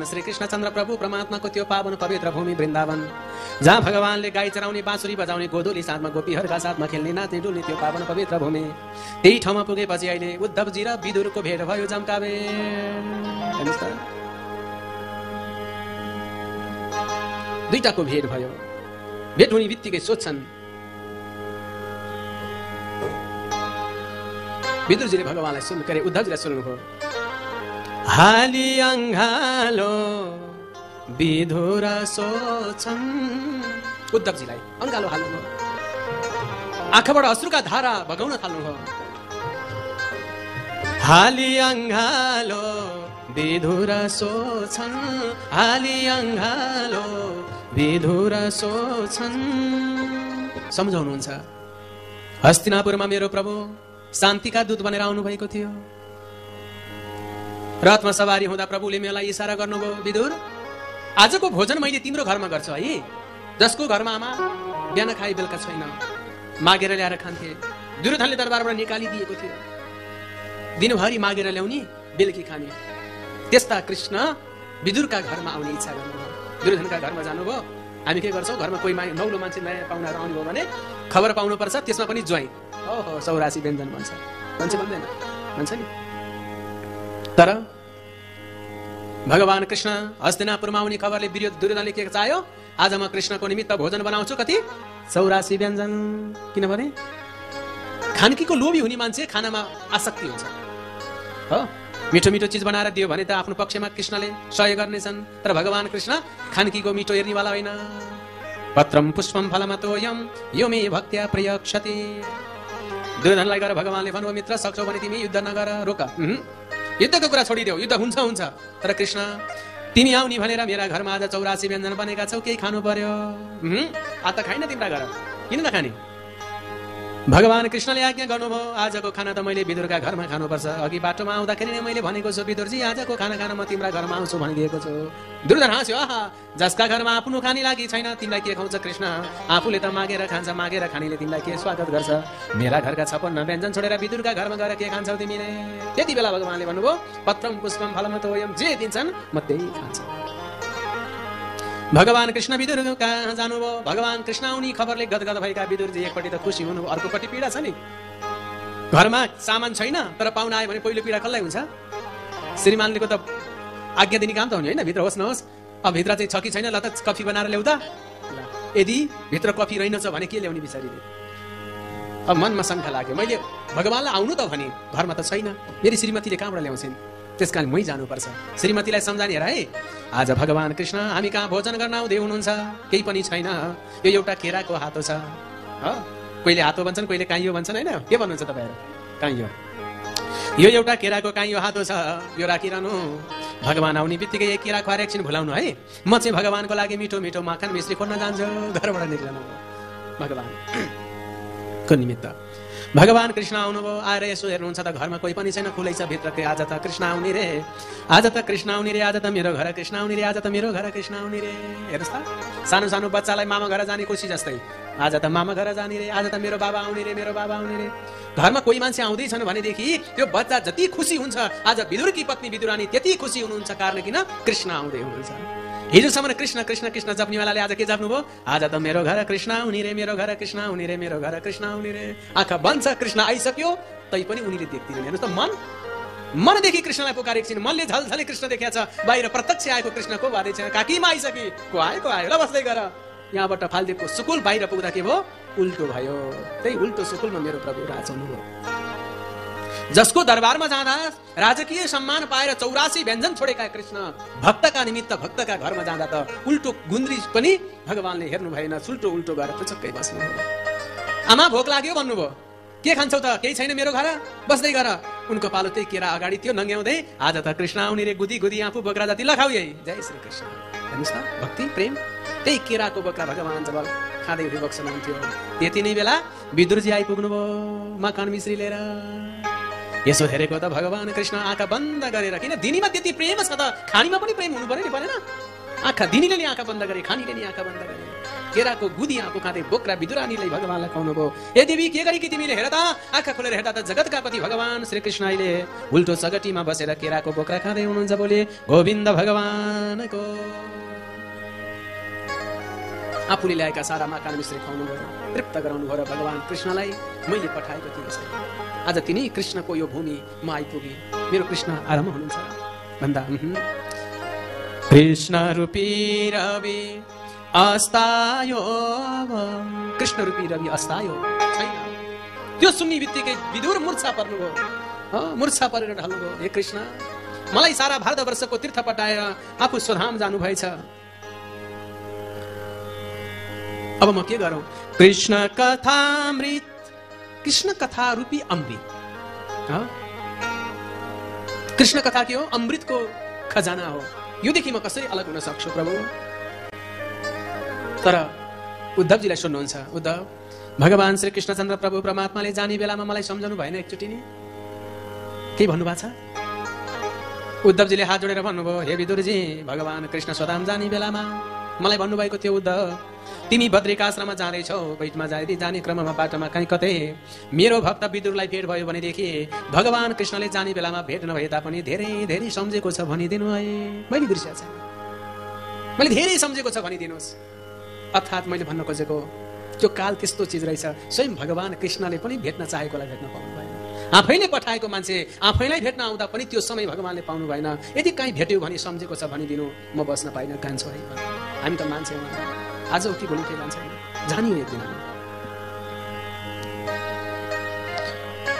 श्री कृष्ण चन्द्र प्रभु परमात्माको त्यो पावन पवित्र भूमि वृन्दावन, जहाँ भगवानले गाई चराउने, बाँसुरी बजाउने, गोधुली साथमा गोपीहरूका साथमा खेल्ने, नाच्ने, डुल्ने त्यो पावन पवित्र भूमि। त्यही ठाउँमा पुगेपछि अहिले उद्धवजी र विदुरको भेट भयो जम्कावे। हेर्नुहोस् त, दुईटाको भेट भयो। भेट हुने बित्तिकै सोध्छन्, विदुरजीले भगवानलाई सुन्नु के अरे उद्धवजीलाई सुन्नुभयो, हाली अङ्गालो विधुर सोच्छन्। उद्धवजीलाई अङ्गालो हाल्नुभयो, आँखाबाट अश्रुका धारा बगाउन थाल्नुभयो। हाली अङ्गालो विधुर सोच्छन्, हाली अङ्गालो विधुर सोच्छन्। सम्झाउनुहुन्छ, हस्तिनापुरमा मेरो प्रभु शान्तिका दूत बनेर आउनुभएको थियो। रथमा सवारी हुँदा प्रभुले मलाई इशारा गर्नुभयो, विदुर आजको भोजन मैले तिम्रो घरमा गर्छु है। जसको घरमा आमा बिहान खाए बेलुका छैन, मागेर ल्याएर खान्थे। दुर्योधनले दरबारबाट निकालिदिएको थियो, दिनभरि मागेर ल्याउने, बेलुकी खाने। त्यस्ता कृष्ण विदुरका घरमा आउने इच्छा गर्नुभयो। दुर्योधनका घरमा जानुभयो। हामी के गर्छौँ, घरमा कोही नौलो मान्छे नयाँ पाहुनाहरू आउनुभयो भने खबर पाउनुपर्छ, त्यसमा पनि ज्वाइँ ओहो 84 व्यञ्जन भन्छ, मान्छे भन्दैन, भन्छ नि। तर भगवान कृष्ण हस्तिनापुरमा आउने खबरले दुर्योधनले के चाह्यो, आज म कृष्णको निमित्त भोजन बनाउँछु। कति 84 व्यञ्जन। किनभने खानकीको लोभी हुने मान्छे खानामा आसक्ति हुन्छ हो। मिठो मिठो चिज बनाएर दियो भने त आफ्नो पक्षमा कृष्णले सहयोग गर्नेछन्। तर भगवान कृष्ण खानकीको मिठो हेर्नेवाला होइन। पत्रम पुष्पम फलमतोयम यो मे भक्त्या प्रयक्षति। दुर्योधनलाई गएर भगवानले भन्नुभयो, मित्र सक्छौ भने तिमी युद्ध नगर, रोक, युद्धको कुरा छोडिदेऊ, युद्ध हुन्छ हुन्छ। तर कृष्ण तिमी आउने भनेर मेरा घरमा आज 84 व्यञ्जन बनेका छौ, केही खानु पर्यो। आज त खाइन तिम्रा घर, किन नखाने? भगवान कृष्णले आज्ञा गर्नुभयो, आजको खाना त मैले विदुरका घरमा खानुपर्छ। अघि बाटोमा आउँदाखेरि नै मैले भनेको छु, विदुरजी आजको खाना खान म तिम्रा घरमा आउँछु भनिदिएको छु। दुर्योधन हाँस्यो, आहा जसका घरमा आफ्नो खाने लागि छैन तिमीलाई के खुवाउँछ कृष्ण? आफूले त मागेर खान्छ, मागेर खानेले तिमीलाई के स्वागत गर्छ? मेरा घरका 56 व्यञ्जन छोडेर विदुरका घरमा गएर के खान्छौ तिमीले? त्यति बेला भगवानले भन्नुभयो, पत्रम पुष्पम फलमतोयम, जे दिन्छन् म त्यही खान्छु। भगवान कृष्ण विदुर कहाँ जानुभयो। भगवान कृष्ण आउने खबरले गदगद भएका विदुरजी एकपट्टि त खुसी हुनुभयो, अर्कोपट्टि पीडा छ नि। घरमा सामान छैन, तर पाहुना आयो भने पहिलो पीडा कसलाई हुन्छ? श्रीमानलेको त आज्ञा दिने काम त हुने होइन, भित्र होस् नहोस्। अब भित्र चाहिँ छ कि छैन, ल त कफी बनाएर ल्याउ त। यदि भित्र कफी रहेनछ भने के ल्याउने बिचारीले? अब मनमा शङ्का लाग्यो, मैले भगवानलाई आउनु त भने घरमा त छैन, मेरी श्रीमतीले कहाँबाट ल्याउँछिन्? त्यस कारण मै जानुपर्छ। श्रीमतीलाई सम्झाने हेर है, आज भगवान कृष्ण हामी कहाँ भोजन गर्न आउँदै हुनुहुन्छ, केही पनि छैन, यो एउटा केराको हातो छ। कहिले हातो भन्छन्, कहिले काइयो भन्छन् होइन, के भन्नुहुन्छ तपाईँहरू? काइयो। यो एउटा केराको काइयो हातो छ, यो राखिरहनु। भगवान आउने बित्तिकै एक केरा खुवाएर एकछिन भुलाउनु है। म चाहिँ भगवानको लागि मिठो मिठो माखन मिश्री खोज्न जान्छु। घरबाट निक्लनु भगवानको निमित्त। भगवान कृष्ण आउनुभयो। आएर यसो हेर्नुहुन्छ त घरमा कोही पनि छैन, खुलै छ भित्र। आज त कृष्ण आउने रे, आज त कृष्ण आउने रे, आज त मेरो घर कृष्ण आउने रे, आज त मेरो घर कृष्ण आउने रे। हेर्नुहोस् त, सानो सानो बच्चालाई मामा घर जाने खुसी जस्तै, आज त मामा घर जाने रे, आज त मेरो बाबा आउने रे, मेरो बाबा आउने रे। घरमा कोही मान्छे आउँदैछन् भनेदेखि त्यो बच्चा जति खुसी हुन्छ, आज विदुरकी पत्नी विदुरानी त्यति खुसी हुनुहुन्छ। कारण किन? कृष्ण आउँदै हुनुहुन्छ। हिजोसम्म कृष्ण कृष्ण कृष्ण जप्नेवालाले आज के जप्नुभयो? आज त मेरो घर कृष्ण आउने रे, मेरो घर कृष्ण आउने रे, मेरो घर कृष्ण आउने रे। आँखा बन्छ, कृष्ण आइसक्यो, तै पनि उनीले देख्दिनन्। हेर्नुहोस् त, मनदेखि कृष्णलाई पुकारेको एकछिन, मनले झलझले कृष्ण देखेको छ। बाहिर प्रत्यक्ष आएको कृष्ण को बाँधेछ, काकीमा आइसके, को आयो ल बस्दै गर। यहाँबाट फाल्देको सुकुल बाहिर पुग्दा के भयो? उल्टो भयो। त्यही उल्टो सुकुलमा मेरो प्रभु राज हुनुभयो। जसको दरबारमा जाँदा राजकीय सम्मान पाएर 84 व्यञ्जन छोडेका कृष्ण भक्तका निमित्त भक्तका घरमा जाँदा त उल्टो गुन्द्री पनि भगवानले हेर्नु भएन, उल्टो उल्टो गरेर पुचक्कै बस्नु। आमा भोक लाग्यो भन्नुभयो, के खान्छौ त? केही छैन मेरो घर, बस्दै गर। उनको पालो त्यही केरा अगाडि थियो, नङ्ग्याउँदै आज त कृष्ण आउने रे, गुदी गुदी आफू बोक्रा जति लखाउ यही। जय श्री कृष्ण। हेर्नुहोस् त, भक्ति प्रेम। त्यही केराको बोक्रा भगवान जब खाँदै उठे बक्सनुहुन्थ्यो, त्यति नै बेला विदुरजी आइपुग्नु भयो माखन मिश्री लिएर। यसो हेरेको त भगवान कृष्ण आँखा बन्द गरेर, किन दिनीमा त्यति प्रेम छ त खानीमा पनि प्रेम हुनु पर्यो नि, परेन? आँखा दिनेले नि आँखा बन्द गरे, खानीले नि आँखा बन्द गरे। केराको गुदी आँपो खाँदै बोक्रा विदुरानीलाई भगवानलाई खुवाउनु भयो। ए देवी के गरी कि तिमीले हेर त, आँखा खोलेर हेर्दा त जगतका पति भगवान श्री कृष्ण अहिले उल्टो सगटीमा बसेर केराको बोक्रा खाँदै हुनुहुन्छ। बोले गोविन्द भगवानको। आफूले ल्याएका सारा माकान मिश्री खुवाउनु भयो, तृप्त गराउनु भयो र भगवान कृष्णलाई मैले पठाएको थिएँ। आज तिनी कृष्णको यो भूमि म आइपुगे, मेरो कृष्ण आराम हुनुहुन्छ भन्दा कृष्ण रूपी रवि अस्तायो, कृष्ण रूपी रवि अस्तायो छैन। त्यो सुन्ने बित्तिकै विदुर मूर्छा पर्नुभयो, मूर्छा परेर ढल्नुभयो। हे कृष्ण, मलाई सारा भारतवर्षको तीर्थ पटाएर आफू स्वधाम जानुभएछ, अब म के गरौँ? कृष्ण कथामृत, कृष्ण कथा रूपी अमृत। कृष्ण कथा के हो? अमृतको खजाना हो। योदेखि म कसरी अलग हुन सक्छु प्रभु? तर उद्धवजीलाई सुन्नुहुन्छ, उद्धव भगवान श्री कृष्णचन्द्र प्रभु परमात्माले जाने बेलामा मलाई सम्झनु भएन एकचोटि नि? के भन्नुभएको छ? उद्धवजीले हात जोडेर भन्नुभयो, हे विदुरजी, भगवान कृष्ण स्वधाम जाने बेलामा मलाई भन्नुभएको थियो, उद्धव तिमी बद्रिकाश्रममा जाँदैछौ, बैठमा जाने क्रममा बाटोमा कहीँ कतै मेरो भक्त विदुरलाई भेट भयो भनेदेखि भगवान कृष्णले जाने बेलामा भेट नभए तापनि धेरै धेरै सम्झेको छ भनिदिनु है। मैले बिर्सिया छैन, मैले धेरै सम्झेको छ भनिदिनुहोस्। अर्थात् मैले भन्न खोजेको त्यो काल त्यस्तो चिज रहेछ, स्वयं भगवान कृष्णले पनि भेट्न चाहेकोलाई भेट्न पाउनु भएन। आफैले पठाएको मान्छे आफैलाई भेट्न आउँदा पनि त्यो समय भगवानले पाउनु भएन। यदि कहीँ भेट्यो भने सम्झेको छ भनिदिनु, म बस्न पाइनँ, कान्छो है। हामी त मान्छे हौँ, आज उठी भोलि केही मान्छे जानियो एक दिन।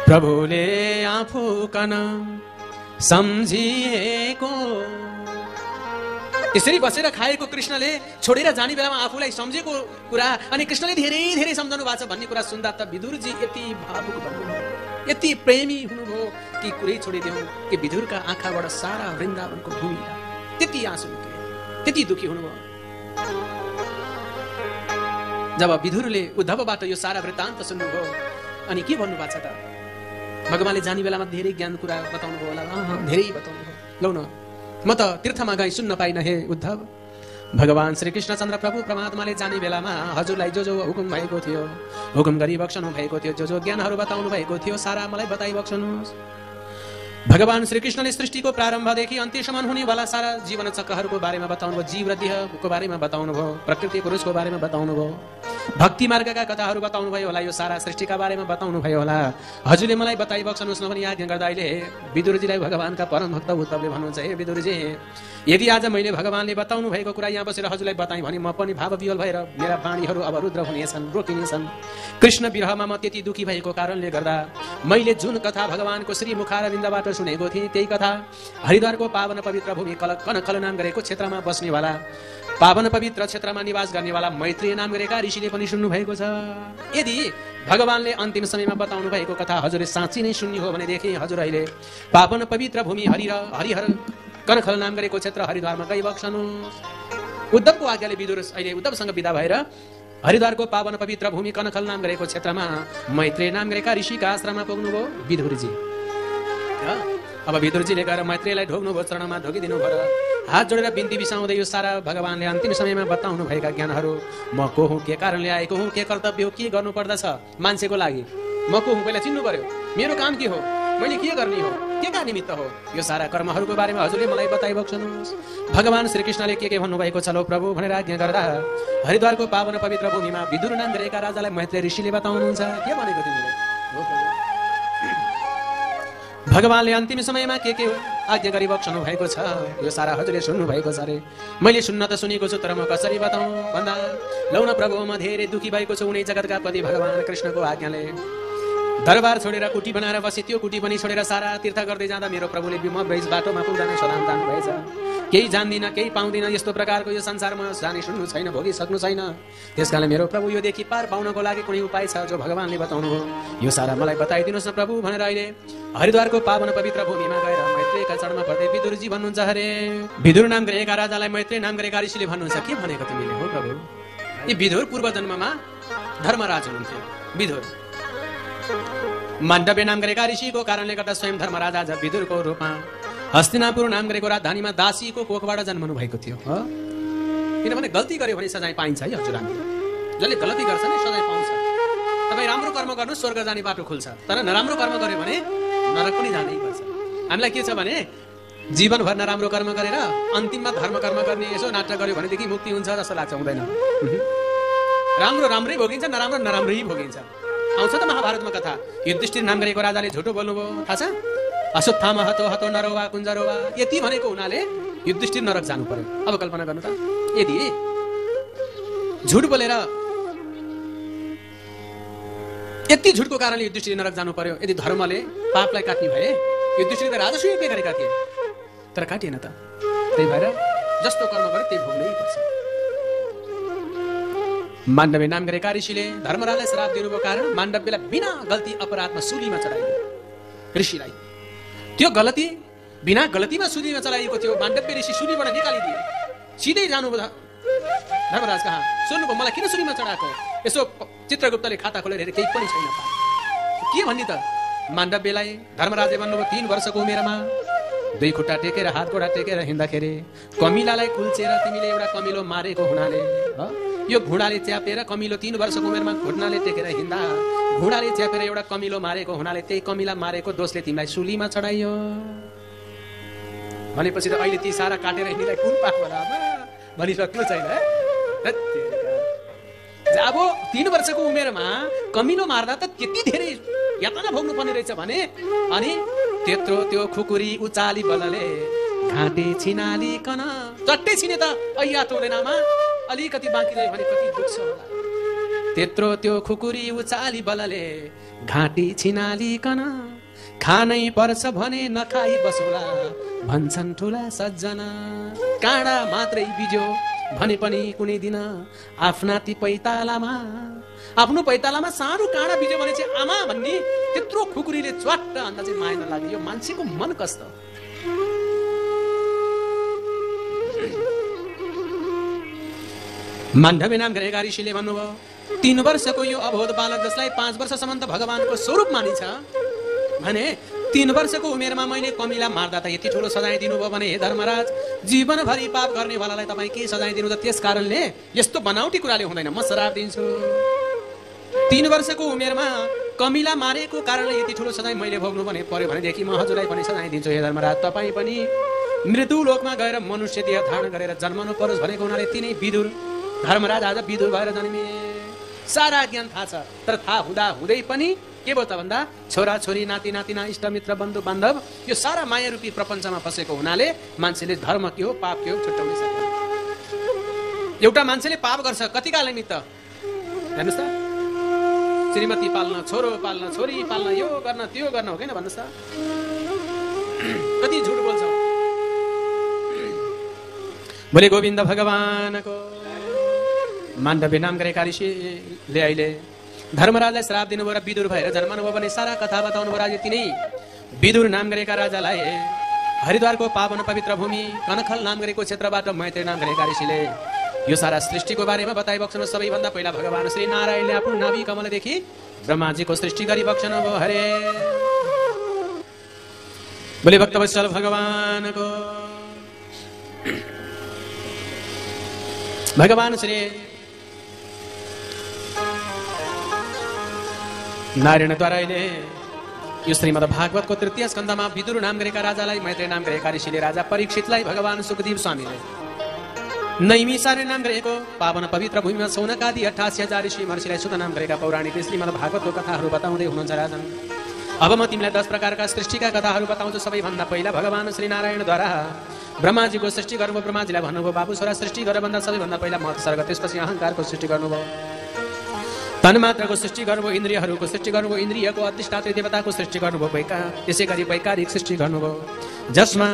प्रभुले आफू कन सम्झिएको, यसरी बसेर खाएको कृष्णले छोडेर जाने बेलामा आफूलाई सम्झेको कुरा अनि कृष्णले धेरै धेरै सम्झाउनु भएको छ भन्ने कुरा सुन्दा त विदुरजी यति भावुक भन्नुभयो, यति प्रेमी हुनुभयो कि कुरै छोडिदेऊ कि विदुरका आँखाबाट सारा वृन्दावनको भूमि त्यति आँसु निक्ले, त्यति दुखी हुनुभयो। जब विदुरले उद्धवबाट यो सारा वृत्तान्त सुन्नुभयो अनि के भन्नुभएको छ त? भगवानले जाने बेलामा धेरै ज्ञान कुरा बताउनु भयो होला, धेरै बताउनु भयो। लौ न, म त तीर्थमा गई सुन्न पाइन हे उद्धव। भगवान श्री कृष्णचन्द्र प्रभु परमात्माले जाने बेलामा हजुरलाई जो जो हुकुम भएको थियो, हुकुम गरी बक्सनु भएको थियो, जो जो ज्ञानहरू बताउनु भएको थियो, सारा मलाई बताइ बक्सनुहोस्। भगवान श्री कृष्णले सृष्टिको प्रारम्भदेखि अन्त्यसम्म हुनेवाला सारा जीवन चक्रहरूको बारेमा बताउनु भयो, जीव र देहको बारेमा बताउनु भयो, प्रकृति पुरुषको बारेमा बताउनु भयो, भक्ति मार्गका कथाहरू बताउनु भयो होला, यो सारा सृष्टिका बारेमा बताउनु भयो होला। हजुरले मलाई बताइ बक्सनुहोस् न भने आज्ञा गर्दा अहिले विदुरजीलाई भगवानका परम भक्त उद्धवले भन्नुहुन्छ, हे विदुरजी, यदि आज मैले भगवानले बताउनु भएको कुरा यहाँ बसेर हजुरलाई बताएँ भने म पनि भावविह्वल भएर मेरा वाणीहरू अब रुद्र हुनेछन्, रोकिनेछन्। कृष्ण विरहमा म त्यति दुखी भएको कारणले गर्दा मैले जुन कथा भगवानको श्री मुखारविन्दबाट सुनेको थिएँ त्यही कथा हरिद्वारको पावन पवित्र भूमि कनखल नाम गरेको क्षेत्रमा बस्नेवाला, पावन पवित्र क्षेत्रमा निवास गर्नेवाला मैत्रेय नाम गरेका ऋषिले पनि सुन्नु भएको छ। यदि भगवानले अन्तिम समयमा बताउनु भएको कथा हजुरले साँच्चै नै सुन्ने हो भनेदेखि हजुर अहिले पावन पवित्र भूमि हरिहर कनखल नाम गरेको क्षेत्र हरिद्वारमा गई बक्सनुहोस्। उद्धवको आज्ञाले विदुर अहिले उद्धवसँग विदा भएर हरिद्वारको पावन पवित्र भूमि कनखल नाम गरेको क्षेत्रमा मैत्रेय नाम गरेका ऋषिका आश्रममा पुग्नुभयो विदुरजी। अब विदुरजीले गएर मैत्रेयलाई ढोग्नुभयो, चरणमा ढोगिदिनु भयो, हात जोडेर बिन्ती बिसाउँदै यो सारा भगवानले अन्तिम समयमा बताउनु भएका ज्ञानहरू, म को हुँ, के कारणले आएको हुँ, के कर्तव्य हो, के गर्नु पर्दछ मान्छेको लागि, म को हुँ पहिला चिन्नु पर्यो, मेरो काम के हो, मैले के गर्ने हो, के का निमित्त हो, यो सारा कर्महरूको बारेमा हजुरले मलाई बताइ बक्सनुहोस्। भगवान श्री कृष्णले के भन्नुभएको छ लो प्रभु भनेर आज्ञा गर्दा हरिद्वारको पावन पवित्र भूमिमा विदुर नाम गरेका राजालाई मैत्रेय ऋषिले बताउनुहुन्छ, के भनेको तिमीले? भगवानले अन्तिम समयमा के आज्ञा गरी बक्सनु भएको छ, यो सारा हजुरले सुन्नु भएको छ अरे। मैले सुन्न त सुनेको छु, तर म कसरी बताउँ भन्दा लौ न प्रभु, म धेरै दुखी भएको छु। उनी जगतका पति भगवान कृष्णको आज्ञाले दरबार छोडेर कुटी बनाएर बसे, त्यो कुटी पनि छोडेर सारा तीर्थ गर्दै जाँदा मेरो प्रभुले बीच बाटोमा पुग्दा नै स्वधाम जानु भएछ। केही जान्दिनँ, केही पाउँदिनँ, यस्तो प्रकारको यो संसारमा जानी सुन्नु छैन, भोगिसक्नु छैन। त्यसकारण मेरो प्रभु योदेखि पार पाउनको लागि कुनै उपाय छ जो भगवानले बताउनु हो, यो सारा मलाई बताइदिनुहोस् न प्रभु भनेर अहिले हरिद्वारको पावन पवित्र भूमिमा गएर मैत्रेयका चरणमा पर्दै विदुरजी भन्नुहुन्छ, अरे विदुर नाम गरेका राजालाई मैत्रेय नाम गरेका ऋषिले भन्नुहुन्छ, के भनेको तिमीले हो प्रभु? यी विदुर पूर्व जन्ममा धर्मराज हुनुहुन्थ्यो। विदुर माण्डव्य नाम गरेका ऋषिको कारणले गर्दा स्वयं धर्मराज आज विदुरको रूपमा हस्तिनापुर नाम गरेको राजधानीमा दासीको कोखबाट जन्मनु भएको थियो। किनभने गल्ती गर्यो भने सजाय पाइन्छ है हजुर। हामी जसले गल्ती गर्छ नि सजाय पाउँछ। तपाईँ राम्रो कर्म गर्नु स्वर्ग जाने बाटो खुल्छ, तर नराम्रो कर्म गर्यो भने नरक पनि जानै पर्छ। हामीलाई के छ भने जीवनभर नराम्रो कर्म गरेर अन्तिममा धर्म कर्म गर्ने यसो नाटक गर्यो भनेदेखि मुक्ति हुन्छ जस्तो लाग्छ, हुँदैन। राम्रो राम्रै भोगिन्छ, नराम्रो नराम्रै भोगिन्छ। आउँछ त महाभारतमा कथा, युधिष्ठिर नाम गरेको राजाले झुटो बोल्नुभयो, थाहा छ? अश्वत्थामा हतो हतो नरोवा कुञ्जरोवा, यति भनेको हुनाले युधिष्ठिर नरक जानु पर्यो। अब कल्पना गर्नु त, यदि झुट बोलेर यति झुटको कारणले युधिष्ठिर नरक जानु पर्यो, यदि धर्मले पापलाई काट्ने भए युधिष्ठिर त राजा सुयोग गरेका थिए, तर काटिएन त। त्यही भएर जस्तो कर्म गरे त्यही भोग्नै पर्छ। माण्डव्य नाम गरेका ऋषिले धर्मराजलाई श्राप दिनुभयो, कारण माण्डव्यलाई बिना गल्ती अपराधमा सुलीमा चढाइदियो। ऋषिलाई त्यो गलती बिना गलतीमा सुलीमा चढाइएको थियो। माण्डव्य ऋषि सुलीबाट निकालिदिए, सिधै जानुभयो धर्मराज कहाँ। सोध्नुभयो मलाई किन सुलीमा चढाएको? यसो चित्रगुप्तले खाता खोलेर हेरे, केही पनि छैन। के भन्ने त? माण्डव्यलाई धर्मराजले भन्नुभयो 3 वर्षको उमेरमा 2 खुट्टा टेकेर हात गोडा टेकेर हिँड्दाखेरि कमिलालाई कुल्चेर तिमीले एउटा कमिलो मारेको हुनाले, यो घुँडाले च्यापेर कमिलो 3 वर्षको उमेरमा घुट्नाले टेकेर हिँड्दा घुँडाले च्यापेर एउटा कमिलो मारेको हुनाले त्यही कमिला मारेको दोषले तिमीलाई सुलीमा चढाइयो भनेपछि त अहिले ती सारा काटेर हिँड्नेलाई कुन पाप होला भनिसक्नु छैन। अब 3 वर्षको उमेरमा कमिलो मार्दा त त्यति धेरै यातना भोग्नु पर्ने रहेछ भने, अनि त्यत्रो त्यो खुकुरी उचाली बलले घाँटी छिनालिकन, चट्टै छिने त ऐयात हुँदैनमा, अलिकति बाँकी रह्यो भने कति दुख्छ होला। त्यत्रो त्यो खुकुरी उचाली बलले घाँटी छिनालिकन, खानै पर्छ भने नखाई बसोला भन्छन् ठुला सज्जना। काँडा मात्रै बिज्यो भने पनि कुनै दिन आफ्ना ती पैतालामा, आफ्नो पैतालामा सानो काँडा बिज्यो भने चाहिँ आमा भन्ने त्यत्रो खुकुरीले च्वाट्ट अन्त चाहिँ माया नलाग्यो। यो मान्छेको मन कस्तो। माण्डव्य नाम गरेका ऋषिले भन्नुभयो 3 वर्षको यो अबोध बालक जसलाई 5 वर्षसम्म त भगवानको स्वरूप मानिन्छ भने 3 वर्षको उमेरमा मैले कमिला मार्दा त यति ठुलो सजाय दिनुभयो भने हे धर्मराज, जीवनभरि पाप गर्ने वालालाई तपाईँ के सजाय दिनु त? त्यस कारणले यस्तो बनावटी कुराले हुँदैन, म श्राप दिन्छु। 3 वर्षको उमेरमा कमिला मारेको कारणले यति ठुलो सजाय मैले भोग्नु भने पर्यो भनेदेखि म हजुरलाई पनि सजाय दिन्छु। हे धर्मराज, तपाईँ पनि मृत्यु लोकमा गएर मनुष्य देह धारण गरेर जन्मनु परोस् भनेको हुनाले तिनै विदुर धर्मराज आज विदुर भएर जन्मिए। सारा ज्ञान थाहा छ, तर थाहा हुँदा हुँदै पनि के भयो त भन्दा छोरा छोरी नाति नातिना इष्टमित्र बन्धु बान्धव यो सारा माया रूपी प्रपञ्चमा फसेको हुनाले मान्छेले धर्म के हो पाप के हो छुट्याउनै सक्दैन। एउटा मान्छेले पाप गर्छ कतिका निमित्त हेर्नुस् त, श्रीमती पाल्न, छोरो पाल्न, छोरी पाल्न, यो गर्न त्यो गर्न हो किन भन्नुस् त? कति झुट बोल्छ। बोले गोविन्द भगवानको। माण्डव्य नाम गरेका ऋषिले अहिले धर्मराजलाई श्राप दिनुभयो र विदुर भएर जन्मनुभयो भने सारा कथा बताउनु भयो। राजा तिनै विदुर नाम गरेका राजालाई हरिद्वारको पावन पवित्र भूमि कनखल नाम गरेको क्षेत्रबाट मैत्री नाम गरेका ऋषिले यो सारा सृष्टिको बारेमा बताइबक्सनु। सबैभन्दा पहिला भगवान श्री नारायणले आफ्नो नाभि कमलदेखि ब्रह्माजीको सृष्टि गरी बक्सनु भयो। हरे बोले भक्तवत्सल भगवानको। भगवान श्री नारायणद्वारा अहिले यो श्रीमद् भागवतको 3य स्कन्धमा विदुर नाम गरेका राजालाई मैत्री नाम गरेका ऋषिले राजा परीक्षितलाई भगवान सुखदेव स्वामीले नैमिषारण्य नाम गरेको पावन पवित्र भूमिमा सौनकादि 88,000 ऋषि महर्षिलाई सुत नाम गरेका पौराणिक श्रीमद् भागवतको कथाहरू बताउँदै हुनुहुन्छ। राजन अब म तिमीलाई 10 प्रकारका सृष्टिका कथाहरू बताउँछु। सबैभन्दा पहिला भगवान श्री नारायणद्वारा ब्रह्माजीको सृष्टि गर्नुभयो। ब्रह्माजीलाई भन्नुभयो बाबु छोरा सृष्टि गरेर भन्दा सबैभन्दा पहिला महत सर्ग, त्यसपछि अहङ्कारको सृष्टि गर्नुभयो। तन्मात्रको सृष्टि गर्नुभयो। इन्द्रियहरूको सृष्टि गर्नुभयो। इन्द्रियको अधिष्ठात्री देवताको सृष्टि गर्नुभयो। त्यसै गरी वैकारिक सृष्टि गर्नुभयो जसमा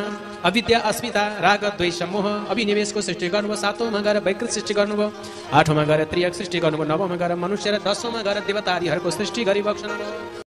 अविद्या अस्मिता राग द्वेष मोह अभिनिवेशको सृष्टि गर्नुभयो। 7औँमा गएर वैकृत सृष्टि गर्नुभयो। 8औँमा गएर त्रियक सृष्टि गर्नुभयो। 9औँमा गएर मनुष्य र 10औँमा गएर देवता आदिहरूको सृष्टि गरी बक्सनुभयो।